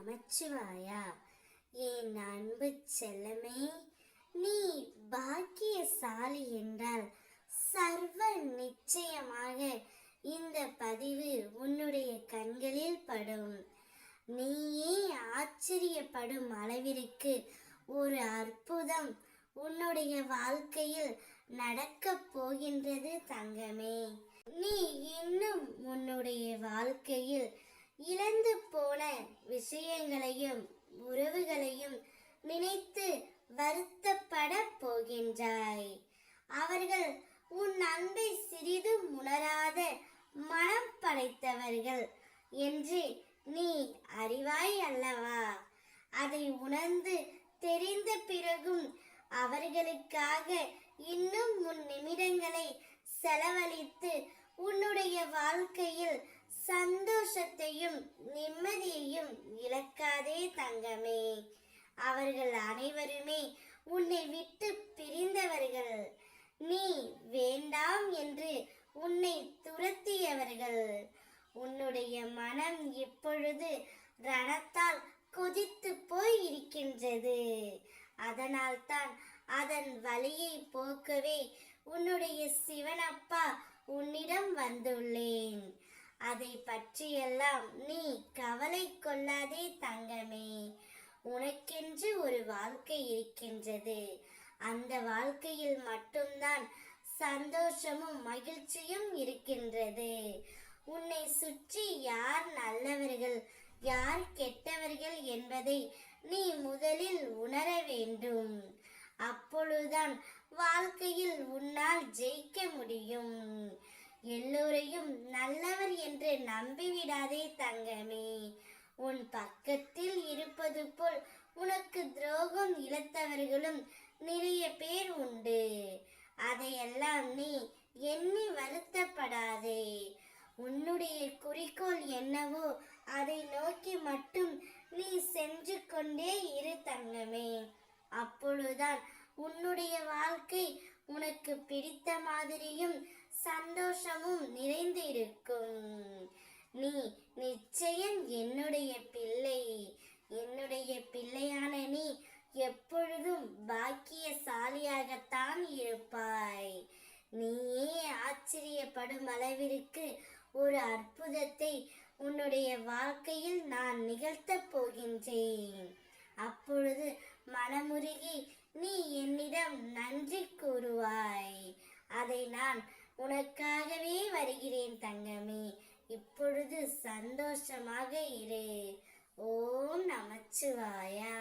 நமச்சிவாயா. என் அன்பு செல்லமே, நீ பாக்கியசாலி என்றால் சர்வ நிச்சயமாக இந்த பதிவு உன்னுடைய கண்களில் படும். நீயே ஆச்சரியப்படும் அளவிற்கு ஒரு அற்புதம் உன்னுடைய வாழ்க்கையில் நடக்கப் போகின்றது தங்கமே. நீ இன்னும் உன்னுடைய வாழ்க்கையில் இழந்து போன விஷயங்களையும் உறவுகளையும் நினைத்து வருத்தப்பட போகின்றாய். அவர்கள் உன் அன்பை சிறிதும் உணராத மனம் படைத்தவர்கள் என்று நீ அறிவாய் அல்லவா? அதை உணர்ந்து தெரிந்த பிறகும் அவர்களுக்காக இன்னும் உன் நிமிடங்களை செலவழித்து உன்னுடைய வாழ்க்கையில் சந்தோஷத்தையும் நிம்மதியையும் இழக்காதே தங்கமே. அவர்கள் அனைவருமே உன்னை விட்டு பிரிந்தவர்கள். நீ வேண்டாம் என்று உன்னை துரத்தியவர்கள். உன்னுடைய மனம் இப்பொழுது ரணத்தால் கொதித்து போய் இருக்கின்றது. அதனால்தான் அதன் வலியை போக்கவே உன்னுடைய சிவனப்பா உன்னிடம் வந்துள்ளேன். அதை பற்றியெல்லாம் நீ கவலை கொள்ளாதே தங்கமே. உனக்கென்று ஒரு வாழ்க்கை இருக்கின்றது. அந்த வாழ்க்கையில் மட்டும்தான் சந்தோஷமும் மகிழ்ச்சியும் இருக்கின்றது. உன்னை சுற்றி யார் நல்லவர்கள் யார் கெட்டவர்கள் என்பதை நீ முதலில் உணர வேண்டும். அப்பொழுதுதான் வாழ்க்கையில் உன்னால் ஜெயிக்க முடியும். எல்லோரையும் நல்லவர் என்று நம்பிவிடாதே தங்கமே. உன் பக்கத்தில் இருப்பது போல் உனக்கு துரோகம் இழைத்தவர்களும் நிறைய பேர் உண்டு. அதையெல்லாம் நீ எண்ணி வருத்தப்படாதே. உன்னுடைய குறிக்கோள் என்னவோ அதை நோக்கி மட்டும் நீ சென்று கொண்டே இரு தங்கமே. அப்பொழுதுதான் உன்னுடைய வாழ்க்கை உனக்கு பிடித்த மாதிரியும் சந்தோஷமும் நிறைந்து இருக்கும். நீ நிச்சயம் என்னுடைய பிள்ளை. என்னுடைய பிள்ளையான நீ எப்பொழுதும் பாக்கியசாலியாகத்தான் இருப்பாய். நீயே ஆச்சரியப்படும் அளவிற்கு ஒரு அற்புதத்தை உன்னுடைய வாழ்க்கையில் நான் நிகழ்த்தப் போகின்றேன். அப்பொழுது மனமுருகி நீ என்னிடம் நன்றி கூறுவாய். அதை நான் உனக்காகவே வருகிறேன் தங்கமே. இப்பொழுது சந்தோஷமாக இரு. ஓம் நமச்சிவாயா.